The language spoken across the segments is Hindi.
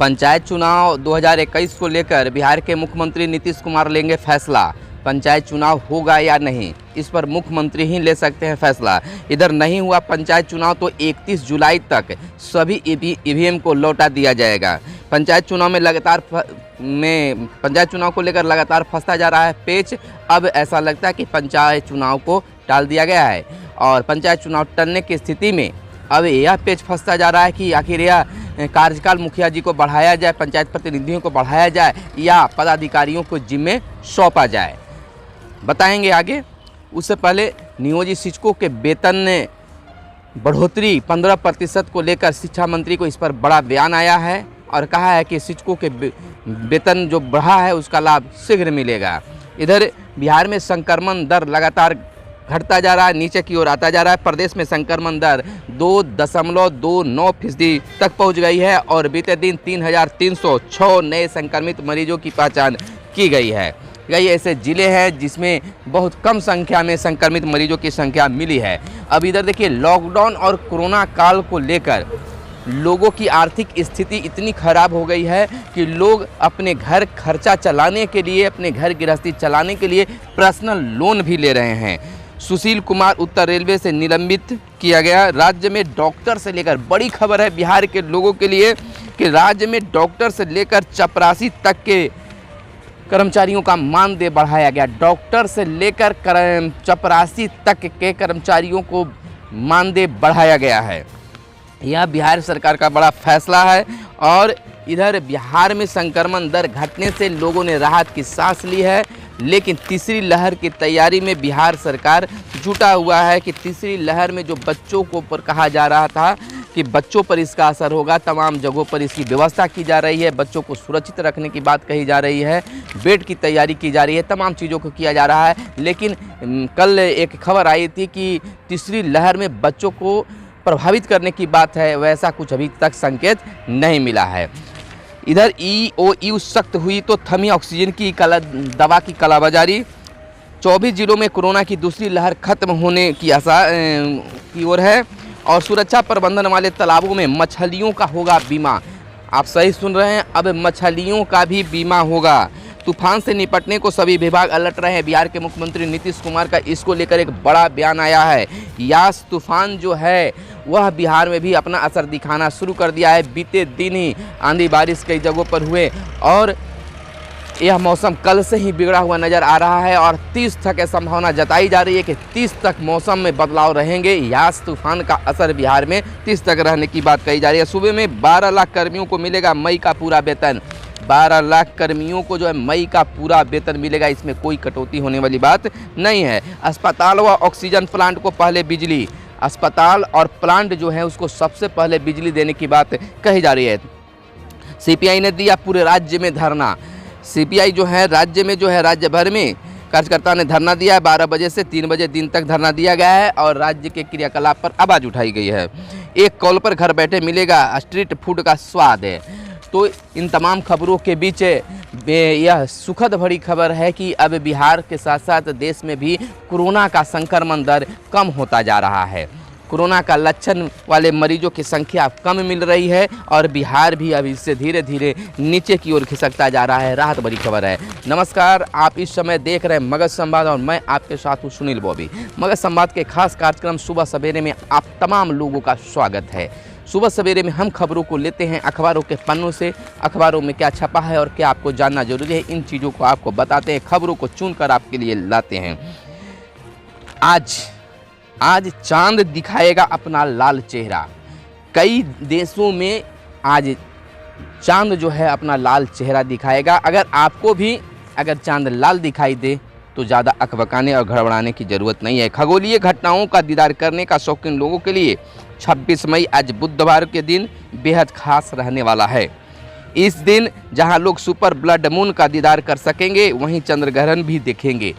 पंचायत चुनाव 2021 को लेकर बिहार के मुख्यमंत्री नीतीश कुमार लेंगे फैसला। पंचायत चुनाव होगा या नहीं, इस पर मुख्यमंत्री ही ले सकते हैं फैसला। इधर नहीं हुआ पंचायत चुनाव तो 31 जुलाई तक सभी ईवीएम को लौटा दिया जाएगा। पंचायत चुनाव को लेकर लगातार फंसता जा रहा है पेच। अब ऐसा लगता है कि पंचायत चुनाव को टाल दिया गया है और पंचायत चुनाव टलने की स्थिति में अब यह पेच फंसता जा रहा है कि आखिर यह कार्यकाल मुखिया जी को बढ़ाया जाए, पंचायत प्रतिनिधियों को बढ़ाया जाए या पदाधिकारियों को जिम्मे सौंपा जाए, बताएंगे आगे। उससे पहले नियोजित शिक्षकों के वेतन में बढ़ोतरी 15% को लेकर शिक्षा मंत्री को इस पर बड़ा बयान आया है और कहा है कि शिक्षकों के वेतन जो बढ़ा है उसका लाभ शीघ्र मिलेगा। इधर बिहार में संक्रमण दर लगातार घटता जा रहा है, नीचे की ओर आता जा रहा है। प्रदेश में संक्रमण दर 2.29% तक पहुंच गई है और बीते दिन 3,306 नए संक्रमित मरीजों की पहचान की गई है। कई ऐसे जिले हैं जिसमें बहुत कम संख्या में संक्रमित मरीजों की संख्या मिली है। अब इधर देखिए, लॉकडाउन और कोरोना काल को लेकर लोगों की आर्थिक स्थिति इतनी खराब हो गई है कि लोग अपने घर खर्चा चलाने के लिए, अपने घर गृहस्थी चलाने के लिए पर्सनल लोन भी ले रहे हैं। सुशील कुमार उत्तर रेलवे से निलंबित किया गया। राज्य में डॉक्टर से लेकर, बड़ी खबर है बिहार के लोगों के लिए कि राज्य में डॉक्टर से लेकर चपरासी तक के कर्मचारियों का मानदेय बढ़ाया गया। डॉक्टर से लेकर चपरासी तक के कर्मचारियों को मानदेय बढ़ाया गया है। यह बिहार सरकार का बड़ा फैसला है और इधर बिहार में संक्रमण दर घटने से लोगों ने राहत की सांस ली है, लेकिन तीसरी लहर की तैयारी में बिहार सरकार जुटा हुआ है कि तीसरी लहर में जो बच्चों को ऊपर कहा जा रहा था कि बच्चों पर इसका असर होगा, तमाम जगहों पर इसकी व्यवस्था की जा रही है, बच्चों को सुरक्षित रखने की बात कही जा रही है, बेड की तैयारी की जा रही है, तमाम चीज़ों को किया जा रहा है। लेकिन कल एक खबर आई थी कि तीसरी लहर में बच्चों को प्रभावित करने की बात है, वैसा कुछ अभी तक संकेत नहीं मिला है। इधर EOU सख्त हुई तो थमी ऑक्सीजन की दवा की कालाबाजारी। 24 जिलों में कोरोना की दूसरी लहर खत्म होने की आसार की ओर है और सुरक्षा प्रबंधन वाले तालाबों में मछलियों का होगा बीमा। आप सही सुन रहे हैं, अब मछलियों का भी बीमा होगा। तूफान से निपटने को सभी विभाग अलर्ट रहे हैं। बिहार के मुख्यमंत्री नीतीश कुमार का इसको लेकर एक बड़ा बयान आया है। यास तूफान जो है वह बिहार में भी अपना असर दिखाना शुरू कर दिया है। बीते दिन ही आंधी बारिश कई जगहों पर हुए और यह मौसम कल से ही बिगड़ा हुआ नज़र आ रहा है और 30 तक की संभावना जताई जा रही है कि 30 तक मौसम में बदलाव रहेंगे। यास तूफान का असर बिहार में 30 तक रहने की बात कही जा रही है। सूबे में 12 लाख कर्मियों को मिलेगा मई का पूरा वेतन। 12 लाख कर्मियों को जो है मई का पूरा वेतन मिलेगा, इसमें कोई कटौती होने वाली बात नहीं है। अस्पताल व ऑक्सीजन प्लांट को पहले बिजली, अस्पताल और प्लांट जो है उसको सबसे पहले बिजली देने की बात कही जा रही है। CPI ने दिया पूरे राज्य में धरना। CPI जो है राज्य में जो है राज्य भर में कार्यकर्ता ने धरना दिया है। 12 बजे से 3 बजे दिन तक धरना दिया गया है और राज्य के क्रियाकलाप पर आवाज़ उठाई गई है। एक कॉल पर घर बैठे मिलेगा स्ट्रीट फूड का स्वाद है। तो इन तमाम खबरों के बीच यह सुखद भरी खबर है कि अब बिहार के साथ साथ देश में भी कोरोना का संक्रमण दर कम होता जा रहा है। कोरोना का लक्षण वाले मरीजों की संख्या कम मिल रही है और बिहार भी अब इससे धीरे धीरे नीचे की ओर खिसकता जा रहा है। राहत भरी खबर है। नमस्कार, आप इस समय देख रहे हैं मगध संवाद और मैं आपके साथ हूँ सुनील बॉबी। मगध संवाद के खास कार्यक्रम सुबह सवेरे में आप तमाम लोगों का स्वागत है। सुबह सवेरे में हम खबरों को लेते हैं अखबारों के पन्नों से, अखबारों में क्या छपा है और क्या आपको जानना जरूरी है, इन चीज़ों को आपको बताते हैं, खबरों को चुनकर आपके लिए लाते हैं। आज चांद दिखाएगा अपना लाल चेहरा। कई देशों में आज चांद जो है अपना लाल चेहरा दिखाएगा। अगर आपको भी अगर चांद लाल दिखाई दे तो ज़्यादा अकबकाने और घबराने की ज़रूरत नहीं है। खगोलीय घटनाओं का दीदार करने का शौकीन लोगों के लिए 26 मई आज बुधवार के दिन बेहद खास रहने वाला है। इस दिन जहां लोग सुपर ब्लड मून का दीदार कर सकेंगे, वहीं चंद्र ग्रहण भी देखेंगे।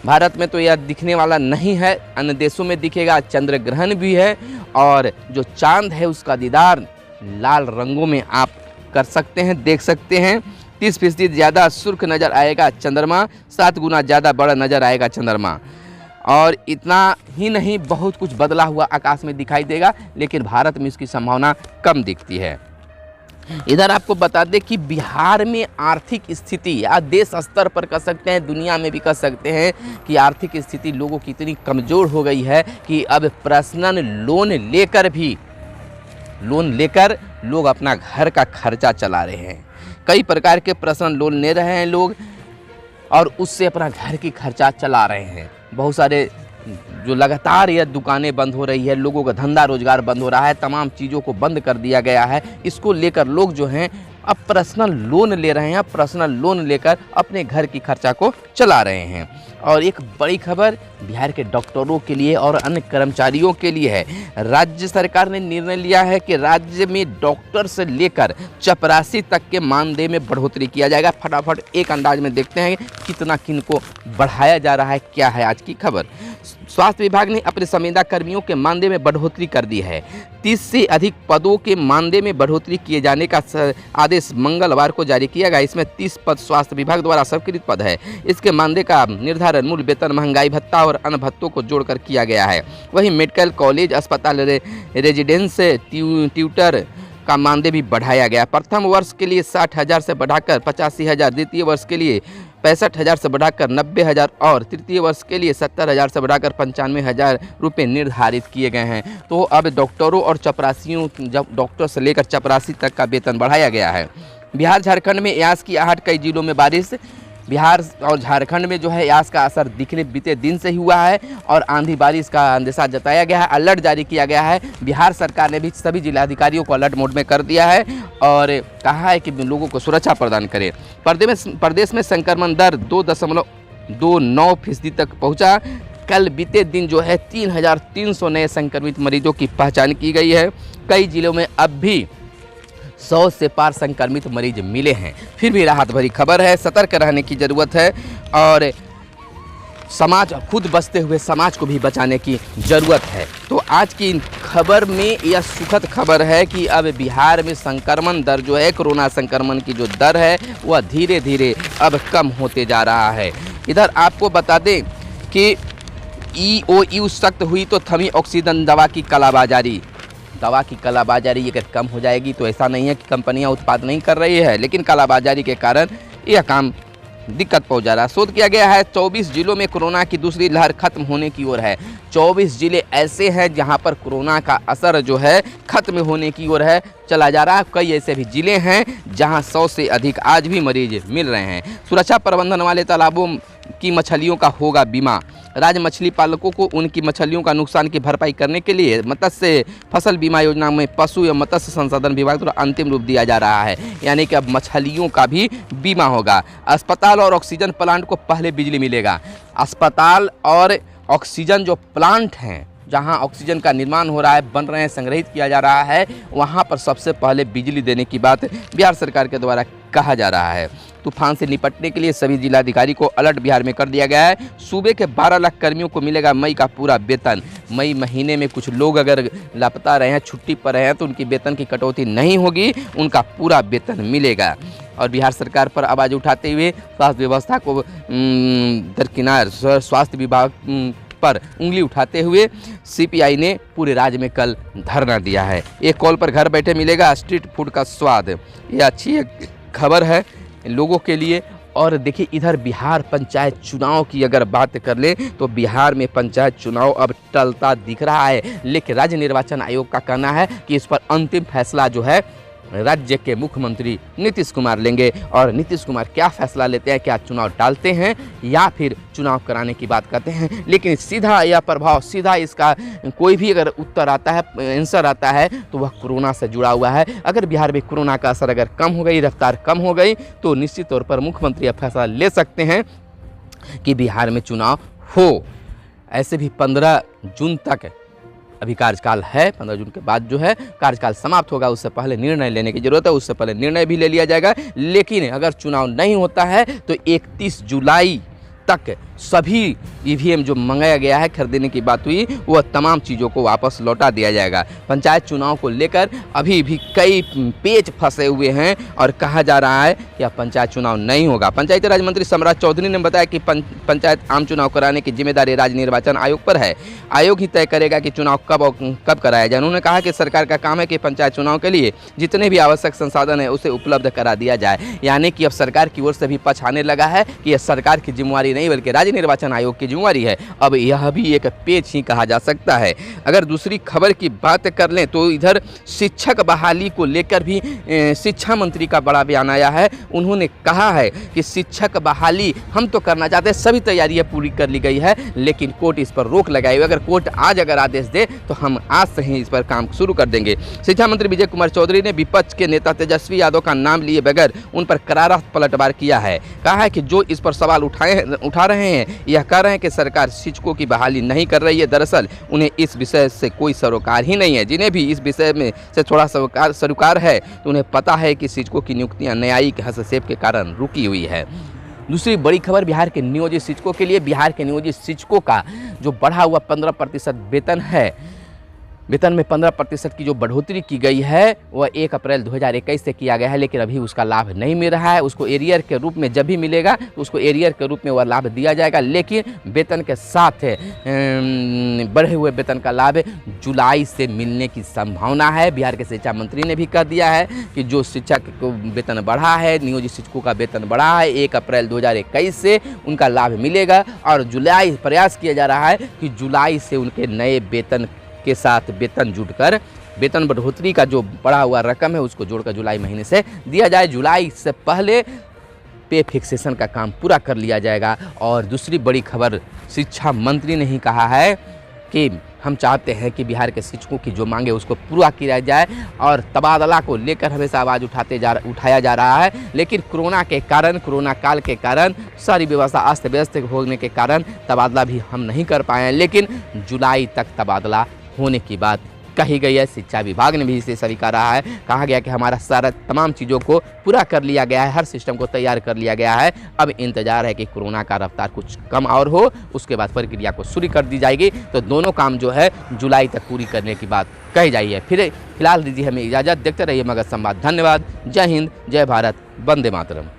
भारत में तो यह दिखने वाला नहीं है, अन्य देशों में दिखेगा। चंद्र ग्रहण भी है और जो चांद है उसका दीदार लाल रंगों में आप कर सकते हैं, देख सकते हैं। 30% ज़्यादा सुर्ख नज़र आएगा चंद्रमा, 7 गुना ज़्यादा बड़ा नज़र आएगा चंद्रमा। और इतना ही नहीं, बहुत कुछ बदला हुआ आकाश में दिखाई देगा, लेकिन भारत में इसकी संभावना कम दिखती है। इधर आपको बता दें कि बिहार में आर्थिक स्थिति या देश स्तर पर कह सकते हैं, दुनिया में भी कह सकते हैं कि आर्थिक स्थिति लोगों की इतनी कमज़ोर हो गई है कि अब पर्सनल लोन लेकर लोग अपना घर का खर्चा चला रहे हैं। कई प्रकार के पर्सनल लोन ले रहे हैं लोग और उससे अपना घर की खर्चा चला रहे हैं। बहुत सारे जो लगातार यह दुकानें बंद हो रही है, लोगों का धंधा रोजगार बंद हो रहा है, तमाम चीज़ों को बंद कर दिया गया है। इसको लेकर लोग जो हैं अब पर्सनल लोन ले रहे हैं, पर्सनल लोन लेकर अपने घर की खर्चा को चला रहे हैं। और एक बड़ी खबर बिहार के डॉक्टरों के लिए और अन्य कर्मचारियों के लिए है। राज्य सरकार ने निर्णय लिया है कि राज्य में डॉक्टर से लेकर चपरासी तक के मानदेय में बढ़ोतरी किया जाएगा। फटाफट एक अंदाज में देखते हैं कितना किनको बढ़ाया जा रहा है, क्या है आज की खबर। स्वास्थ्य विभाग ने अपने संविदा कर्मियों के मानदेय में बढ़ोतरी कर दी है। 30 से अधिक पदों के मानदेय में बढ़ोतरी किए जाने का आदेश मंगलवार को जारी किया गया। इसमें 30 पद स्वास्थ्य विभाग द्वारा स्वीकृत पद है। इसके मानदेय का निर्धारण मूल वेतन, महंगाई भत्ता और अन्य भत्तों को जोड़कर किया गया है। वहीं मेडिकल कॉलेज, अस्पताल, रेजिडेंस ट्यूटर का मानदेय भी बढ़ाया गया। प्रथम वर्ष के लिए 60,000 से बढ़ाकर 85,000, द्वितीय वर्ष के लिए 65,000 से बढ़ाकर 90,000 और तृतीय वर्ष के लिए 70,000 से बढ़ाकर 95,000 रुपये निर्धारित किए गए हैं। तो अब डॉक्टरों और चपरासियों, जब डॉक्टर से लेकर चपरासी तक का वेतन बढ़ाया गया है। बिहार झारखंड में यास की आहट, कई जिलों में बारिश। बिहार और झारखंड में जो है यास का असर दिखने बीते दिन से ही हुआ है और आंधी बारिश का अंदेशा जताया गया है, अलर्ट जारी किया गया है। बिहार सरकार ने भी सभी जिलाधिकारियों को अलर्ट मोड में कर दिया है और कहा है कि लोगों को सुरक्षा प्रदान करें। प्रदेश में संक्रमण दर 2.29% तक पहुंचा। कल बीते दिन जो है 3,300 नए संक्रमित मरीजों की पहचान की गई है। कई जिलों में अब भी 100 से पार संक्रमित मरीज मिले हैं। फिर भी राहत भरी खबर है, सतर्क रहने की ज़रूरत है और समाज, खुद बचते हुए समाज को भी बचाने की ज़रूरत है। तो आज की खबर में यह सुखद खबर है कि अब बिहार में संक्रमण दर जो है, कोरोना संक्रमण की जो दर है वह धीरे धीरे अब कम होते जा रहा है। इधर आपको बता दें कि EOU सख्त हुई तो थमी ऑक्सीजन दवा की कालाबाजारी। दवा की कालाबाजारी अगर कम हो जाएगी तो ऐसा नहीं है कि कंपनियां उत्पाद नहीं कर रही है, लेकिन कालाबाजारी के कारण यह काम दिक्कत पहुंच जा रहा है। शोध किया गया है 24 जिलों में कोरोना की दूसरी लहर खत्म होने की ओर है। 24 जिले ऐसे हैं जहां पर कोरोना का असर जो है खत्म होने की ओर है, चला जा रहा है। कई ऐसे भी जिले हैं जहां 100 से अधिक आज भी मरीज मिल रहे हैं। सुरक्षा प्रबंधन वाले तालाबों की मछलियों का होगा बीमा। राज्य मछली पालकों को उनकी मछलियों का नुकसान की भरपाई करने के लिए मत्स्य फसल बीमा योजना में पशु एवं मत्स्य संसाधन विभाग द्वारा अंतिम रूप दिया जा रहा है, यानी कि अब मछलियों का भी बीमा होगा। अस्पताल और ऑक्सीजन प्लांट को पहले बिजली मिलेगा। अस्पताल और ऑक्सीजन जो प्लांट हैं, जहां ऑक्सीजन का निर्माण हो रहा है, बन रहे हैं, संग्रहित किया जा रहा है, वहां पर सबसे पहले बिजली देने की बात बिहार सरकार के द्वारा कहा जा रहा है। तूफान से निपटने के लिए सभी जिलाधिकारी को अलर्ट बिहार में कर दिया गया है। सूबे के 12 लाख कर्मियों को मिलेगा मई का पूरा वेतन। मई महीने में कुछ लोग अगर लापता रहे हैं, छुट्टी पर रहे हैं, तो उनकी वेतन की कटौती नहीं होगी, उनका पूरा वेतन मिलेगा। और बिहार सरकार पर आवाज़ उठाते हुए स्वास्थ्य व्यवस्था को दरकिनार, स्वास्थ्य विभाग पर उंगली उठाते हुए CPI ने पूरे राज्य में कल धरना दिया है। एक कॉल पर घर बैठे मिलेगा स्ट्रीट फूड का स्वाद। ये अच्छी खबर है लोगों के लिए। और देखिए, इधर बिहार पंचायत चुनाव की अगर बात कर ले तो बिहार में पंचायत चुनाव अब टलता दिख रहा है, लेकिन राज्य निर्वाचन आयोग का कहना है कि इस पर अंतिम फैसला जो है राज्य के मुख्यमंत्री नीतीश कुमार लेंगे। और नीतीश कुमार क्या फैसला लेते हैं, क्या चुनाव डालते हैं या फिर चुनाव कराने की बात करते हैं, लेकिन सीधा यह प्रभाव, सीधा इसका कोई भी अगर उत्तर आता है, आंसर आता है, तो वह कोरोना से जुड़ा हुआ है। अगर बिहार में कोरोना का असर अगर कम हो गई, रफ्तार कम हो गई, तो निश्चित तौर पर मुख्यमंत्री यह फैसला ले सकते हैं कि बिहार में चुनाव हो। ऐसे भी 15 जून तक अभी कार्यकाल है, 15 जून के बाद जो है कार्यकाल समाप्त होगा, उससे पहले निर्णय लेने की जरूरत है, उससे पहले निर्णय भी ले लिया जाएगा। लेकिन अगर चुनाव नहीं होता है तो 31 जुलाई तक सभी ईवीएम जो मंगाया गया है खरीदने की बात हुई, वह तमाम चीज़ों को वापस लौटा दिया जाएगा। पंचायत चुनाव को लेकर अभी भी कई पेच फंसे हुए हैं और कहा जा रहा है कि अब पंचायत चुनाव नहीं होगा। पंचायती राज मंत्री सम्राट चौधरी ने बताया कि पंचायत आम चुनाव कराने की जिम्मेदारी राज्य निर्वाचन आयोग पर है। आयोग ही तय करेगा कि चुनाव कब कराया जाए। उन्होंने कहा कि सरकार का काम है कि पंचायत चुनाव के लिए जितने भी आवश्यक संसाधन है उसे उपलब्ध करा दिया जाए। यानी कि अब सरकार की ओर से भी पक्ष आने लगा है कि यह सरकार की जिम्मेवारी नहीं बल्कि राज्य निर्वाचन आयोग की जिम्मेवारी है। अब यह भी एक पेच ही कहा जा सकता है। अगर दूसरी खबर की बात कर लें तो इधर शिक्षक बहाली को लेकर भी शिक्षा मंत्री का बड़ा बयान आया है। उन्होंने कहा है कि शिक्षक बहाली हम तो करना चाहते हैं, सभी तैयारियां पूरी कर ली गई है, लेकिन कोर्ट इस पर रोक लगाई। अगर कोर्ट आज अगर आदेश दे तो हम आज से ही इस पर काम शुरू कर देंगे। शिक्षा मंत्री विजय कुमार चौधरी ने विपक्ष के नेता तेजस्वी यादव का नाम लिए बगैर उन पर करारा पलटवार किया है। कहा है कि जो इस पर सवाल उठा रहे हैं, यह कह रहे हैं कि सरकार शिक्षकों की बहाली नहीं कर रही है। दरअसल उन्हें इस विषय से कोई सरोकार ही नहीं है। जिन्हें भी इस विषय में से थोड़ा सरोकार है तो उन्हें पता है कि शिक्षकों की नियुक्तियां न्यायिक हस्तक्षेप के कारण रुकी हुई है। दूसरी बड़ी खबर बिहार के नियोजित शिक्षकों के लिए। बिहार के नियोजित शिक्षकों का जो बढ़ा हुआ 15% वेतन है, वेतन में 15% की जो बढ़ोतरी की गई है वह 1 अप्रैल 2021 से किया गया है, लेकिन अभी उसका लाभ नहीं मिल रहा है। उसको एरियर के रूप में जब भी मिलेगा तो उसको एरियर के रूप में वह लाभ दिया जाएगा, लेकिन वेतन के साथ बढ़े हुए वेतन का लाभ जुलाई से मिलने की संभावना है। बिहार के शिक्षा मंत्री ने भी कह दिया है कि जो शिक्षक को वेतन बढ़ा है, नियोजित शिक्षकों का वेतन बढ़ा है, 1 अप्रैल 2021 से उनका लाभ मिलेगा और जुलाई प्रयास किया जा रहा है कि जुलाई से उनके नए वेतन के साथ वेतन जुड़कर वेतन बढ़ोतरी का जो बढ़ा हुआ रकम है उसको जोड़कर जुलाई महीने से दिया जाए। जुलाई से पहले पे फिक्सेशन का काम पूरा कर लिया जाएगा। और दूसरी बड़ी खबर, शिक्षा मंत्री ने ही कहा है कि हम चाहते हैं कि बिहार के शिक्षकों की जो मांगे उसको पूरा किया जाए और तबादला को लेकर हमेशा आवाज़ उठाया जा रहा है, लेकिन कोरोना काल के कारण सारी व्यवस्था अस्त व्यस्त होने के कारण तबादला भी हम नहीं कर पाए हैं, लेकिन जुलाई तक तबादला होने की बात कही गई है। शिक्षा विभाग ने भी इसे स्वीकारा है। कहा गया कि हमारा सारा तमाम चीज़ों को पूरा कर लिया गया है, हर सिस्टम को तैयार कर लिया गया है। अब इंतजार है कि कोरोना का रफ्तार कुछ कम और हो, उसके बाद प्रक्रिया को शुरू कर दी जाएगी, तो दोनों काम जो है जुलाई तक पूरी करने की बात कही जाई है। फिलहाल दीजिए हमें इजाज़त, देखते रहिए मगध संवाद। धन्यवाद। जय हिंद, जय भारत, वंदे मातरम।